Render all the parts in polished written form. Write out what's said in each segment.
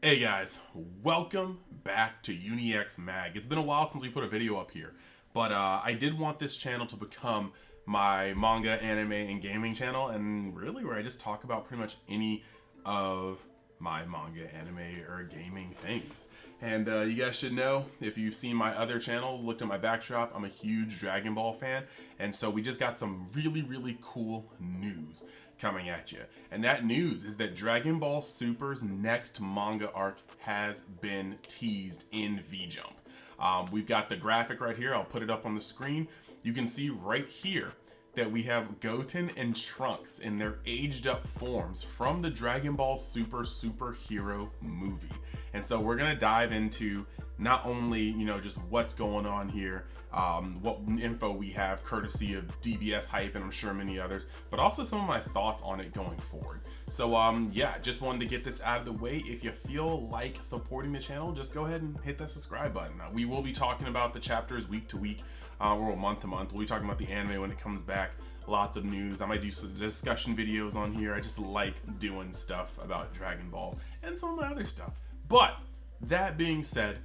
Hey guys, welcome back to UniX Mag. It's been a while since we put a video up here, but I did want this channel to become my manga, anime, and gaming channel, and really where I just talk about pretty much any of my manga, anime, or gaming things. And you guys should know, if you've seen my other channels, looked at my backdrop, I'm a huge Dragon Ball fan, and so we just got some really cool news coming at you. And that news is that Dragon Ball Super's next manga arc has been teased in V-Jump. We've got the graphic right here. I'll put it up on the screen. You can see right here that we have Goten and Trunks in their aged up forms from the Dragon Ball Super superhero movie. And so we're gonna dive into not only, just what's going on here, what info we have courtesy of DBS Hype and I'm sure many others, but also some of my thoughts on it going forward. So yeah, just wanted to get this out of the way. If you feel like supporting the channel, just go ahead and hit that subscribe button. We will be talking about the chapters week to week, or month to month. We'll be talking about the anime when it comes back. Lots of news. I might do some discussion videos on here. I just like doing stuff about Dragon Ball and some of my other stuff. But that being said,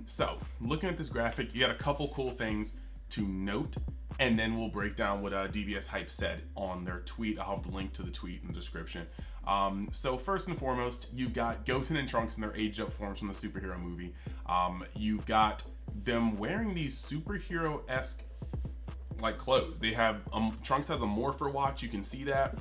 so looking at this graphic, you got a couple cool things to note, and then we'll break down what DBS Hype said on their tweet. I'll have the link to the tweet in the description. So first and foremost, you've got Goten and Trunks in their aged up forms from the superhero movie. You've got them wearing these superhero-esque like clothes. They have Trunks has a morpher watch, you can see that.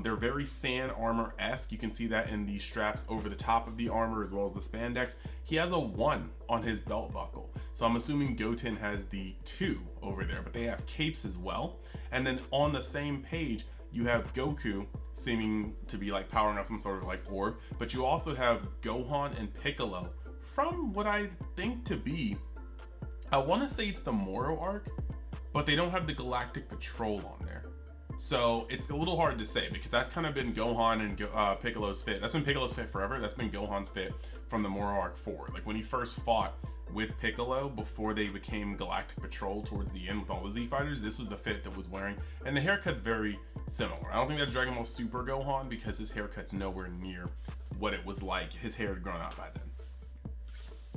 They're very Sand Armor-esque. You can see that in the straps over the top of the armor as well as the spandex. He has a 1 on his belt buckle, so I'm assuming Goten has the 2 over there, but they have capes as well. And then on the same page you have Goku seeming to be like powering up some sort of like orb, but you also have Gohan and Piccolo from what I think to be, I want to say it's the Moro arc, but they don't have the Galactic Patrol on there. So it's a little hard to say because that's kind of been Gohan and Piccolo's fit. That's been Piccolo's fit forever. That's been Gohan's fit from the Moro arc forward. Like when he first fought with Piccolo before they became Galactic Patrol towards the end with all the Z fighters, this was the fit that was wearing. And the haircut's very similar. I don't think that's Dragon Ball Super Gohan because his haircut's nowhere near what it was like. His hair had grown out by then.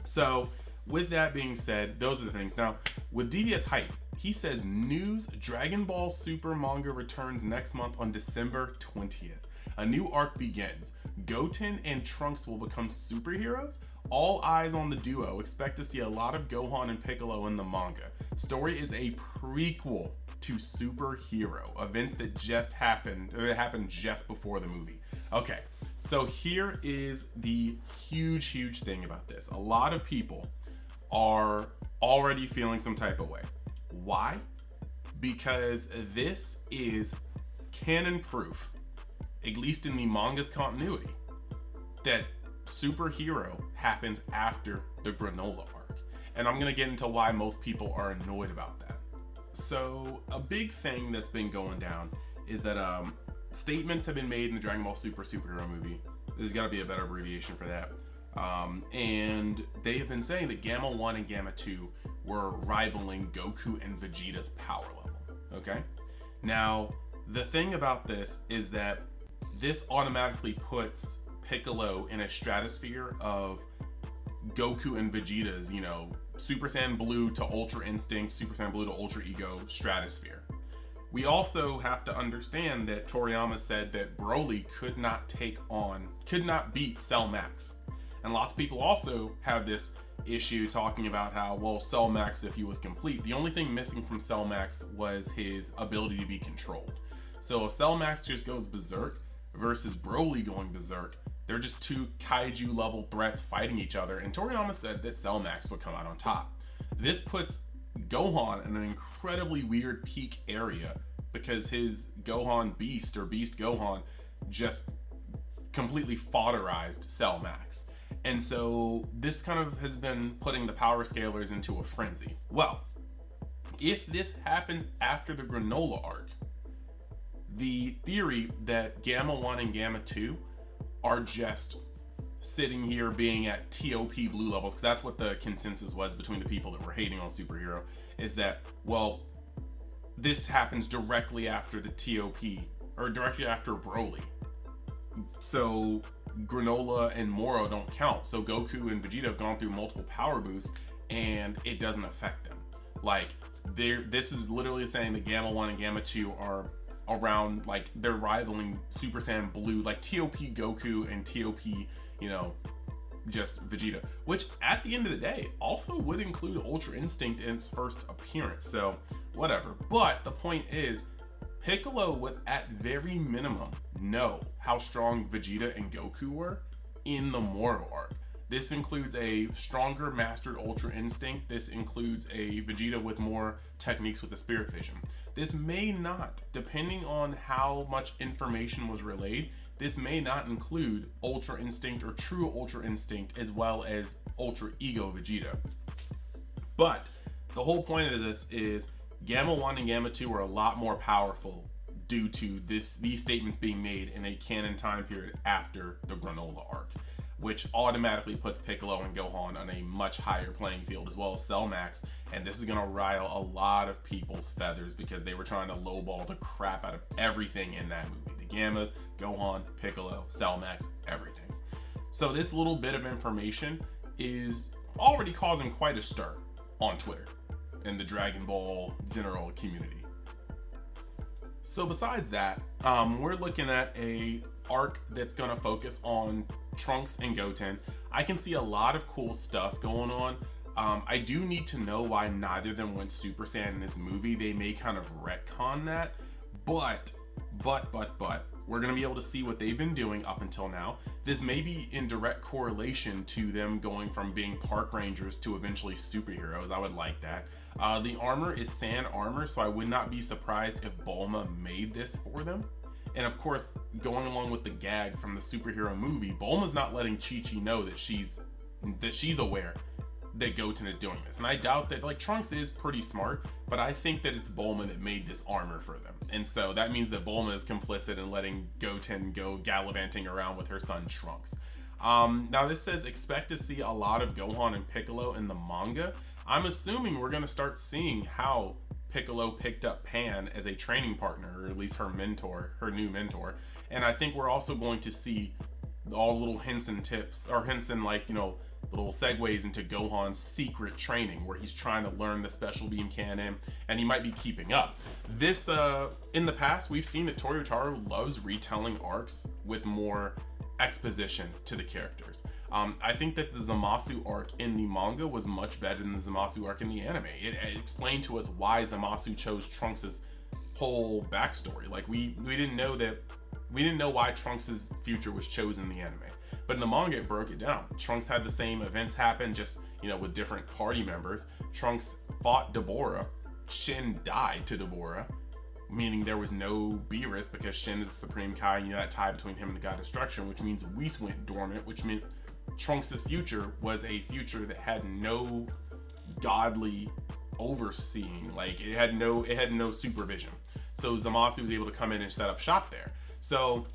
So with that being said, those are the things. Now with DBS Hype, he says news, Dragon Ball Super manga returns next month on December 20th. A new arc begins. Goten and Trunks will become superheroes. All eyes on the duo. Expect to see a lot of Gohan and Piccolo in the manga. Story is a prequel to Superhero, events that just happened, or happened just before the movie. Okay, so here is the huge thing about this. A lot of people are already feeling some type of way. Why? Because this is canon proof, at least in the manga's continuity, that Superhero happens after the Granola arc. And I'm going to get into why most people are annoyed about that. So a big thing that's been going down is that statements have been made in the Dragon Ball Super superhero movie. There's got to be a better abbreviation for that. And they have been saying that Gamma 1 and Gamma 2 were rivaling Goku and Vegeta's power level. Okay? Now, the thing about this is that this automatically puts Piccolo in a stratosphere of Goku and Vegeta's, Super Saiyan Blue to Ultra Instinct, Super Saiyan Blue to Ultra Ego stratosphere. We also have to understand that Toriyama said that Broly could not beat Cell Max. And lots of people also have this issue talking about how, well, Cell Max, if he was complete, the only thing missing from Cell Max was his ability to be controlled. So if Cell Max just goes berserk versus Broly going berserk, they're just two kaiju level threats fighting each other, and Toriyama said that Cell Max would come out on top. This puts Gohan in an incredibly weird peak area because his Gohan Beast or Beast Gohan just completely fodderized Cell Max. And so this kind of has been putting the power scalers into a frenzy. Well, if this happens after the Granola arc, the theory that Gamma 1 and Gamma 2 are just sitting here being at TOP blue levels, because that's what the consensus was between the people that were hating on Superhero, is that, well, this happens directly after the TOP, or directly after Broly. So Granola and Moro don't count. So Goku and Vegeta have gone through multiple power boosts and it doesn't affect them. Like, this is literally saying that Gamma 1 and Gamma 2 are around, like, they're rivaling Super Saiyan Blue, like TOP Goku and TOP, you know, just Vegeta, which at the end of the day also would include Ultra Instinct in its first appearance. So whatever. But the point is, Piccolo would at very minimum know how strong Vegeta and Goku were in the Moro arc. This includes a stronger mastered Ultra Instinct. This includes a Vegeta with more techniques with the Spirit Vision. This may not, depending on how much information was relayed, this may not include Ultra Instinct or true Ultra Instinct as well as Ultra Ego Vegeta. But the whole point of this is Gamma 1 and Gamma 2 are a lot more powerful due to these statements being made in a canon time period after the Granola arc, which automatically puts Piccolo and Gohan on a much higher playing field, as well as Cell Max. And this is gonna rile a lot of people's feathers because they were trying to lowball the crap out of everything in that movie. The Gammas, Gohan, Piccolo, Cell Max, everything. So this little bit of information is already causing quite a stir on Twitter and the Dragon Ball general community. So besides that, we're looking at a arc that's gonna focus on Trunks and Goten. I can see a lot of cool stuff going on. I do need to know why neither of them went Super Saiyan in this movie. They may kind of retcon that, but we're gonna be able to see what they've been doing up until now. This may be in direct correlation to them going from being park rangers to eventually superheroes. I would like that. The armor is sand armor, so I would not be surprised if Bulma made this for them. And of course, going along with the gag from the superhero movie, Bulma's not letting Chi-Chi know that she's aware that Goten is doing this. And I doubt that, like, Trunks is pretty smart, but I think that it's Bulma that made this armor for them. And so that means that Bulma is complicit in letting Goten go gallivanting around with her son Trunks. Now this says expect to see a lot of Gohan and Piccolo in the manga. I'm assuming we're going to start seeing how Piccolo picked up Pan as a training partner, or at least her mentor, her new mentor. And I think we're also going to see all little hints and tips, or hints and, like, you know, little segues into Gohan's secret training where he's trying to learn the special beam cannon, and he might be keeping up. This, in the past, we've seen that Toyotaro loves retelling arcs with more exposition to the characters. I think that the Zamasu arc in the manga was much better than the Zamasu arc in the anime. It explained to us why Zamasu chose Trunks' whole backstory. Like, we didn't know why Trunks' future was chosen in the anime. But in the manga, it broke it down. Trunks had the same events happen, just, you know, with different party members. Trunks fought Deborah. Shin died to Deborah, meaning there was no Beerus because Shin is the Supreme Kai, you know, that tie between him and the God Destruction, which means Whis went dormant, which meant Trunks' future was a future that had no godly overseeing. Like, it had no supervision. So Zamasu was able to come in and set up shop there. So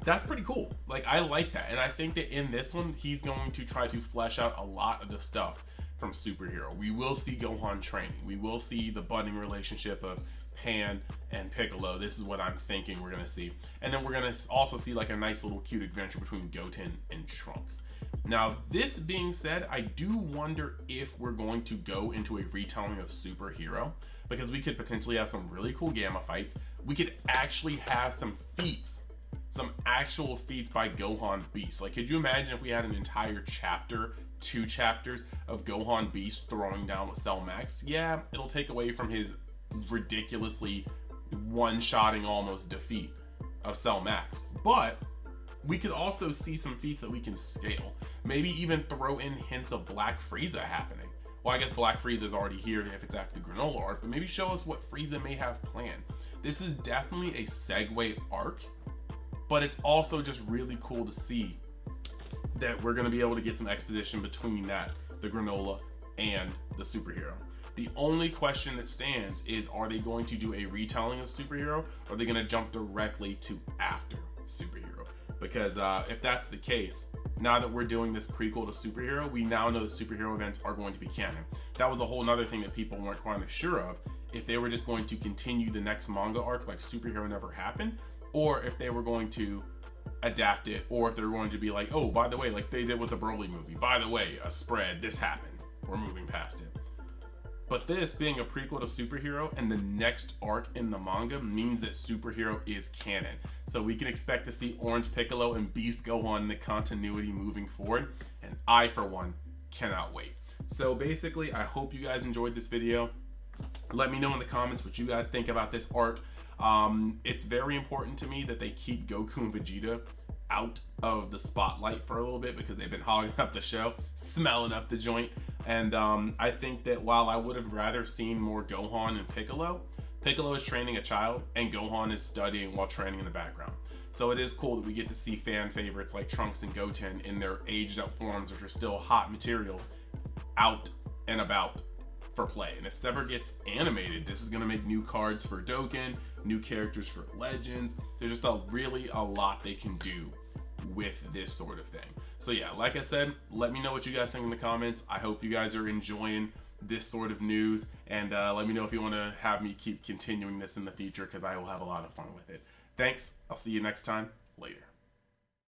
that's pretty cool. Like, I like that. And I think that in this one, he's going to try to flesh out a lot of the stuff from Superhero. We will see Gohan training. We will see the budding relationship of Pan and Piccolo. This is what I'm thinking we're going to see. And then we're going to also see, like, a nice little cute adventure between Goten and Trunks. Now, this being said, I do wonder if we're going to go into a retelling of Superhero, because we could potentially have some really cool Gamma fights. We could actually have some feats, some actual feats by Gohan Beast. Like, could you imagine if we had an entire chapter, 2 chapters of Gohan Beast throwing down with Cell Max? Yeah, it'll take away from his ridiculously one-shotting almost defeat of Cell Max. But we could also see some feats that we can scale. Maybe even throw in hints of Black Frieza happening. Well, I guess Black Frieza is already here if it's after the Granola arc, but maybe show us what Frieza may have planned. This is definitely a segue arc, but it's also just really cool to see that we're going to be able to get some exposition between that, the Granola, and the Superhero. The only question that stands is, are they going to do a retelling of Superhero, or are they going to jump directly to after Superhero? Because if that's the case, now that we're doing this prequel to Superhero, we now know that Superhero events are going to be canon. That was a whole nother thing that people weren't quite sure of, if they were just going to continue the next manga arc like Superhero never happened, or if they were going to adapt it, or if they're going to be like, oh, by the way, like they did with the Broly movie, by the way, a spread, this happened, we're moving past it. But this being a prequel to Superhero and the next arc in the manga means that Superhero is canon. So we can expect to see Orange Piccolo and Beast go on the continuity moving forward, and I, for one, cannot wait. So basically, I hope you guys enjoyed this video. Let me know in the comments what you guys think about this arc. It's very important to me that they keep Goku and Vegeta out of the spotlight for a little bit, because they've been hogging up the show, smelling up the joint. And I think that while I would have rather seen more Gohan and Piccolo is training a child and Gohan is studying while training in the background. So it is cool that we get to see fan favorites like Trunks and Goten in their aged up forms, which are still hot materials, out and about for play. And if it ever gets animated, this is going to make new cards for Dokkan, new characters for Legends. There's just really a lot they can do with this sort of thing. So yeah, like I said, let me know what you guys think in the comments. I hope you guys are enjoying this sort of news, and let me know if you want to have me keep continuing this in the future, because I will have a lot of fun with it. Thanks. I'll see you next time. Later.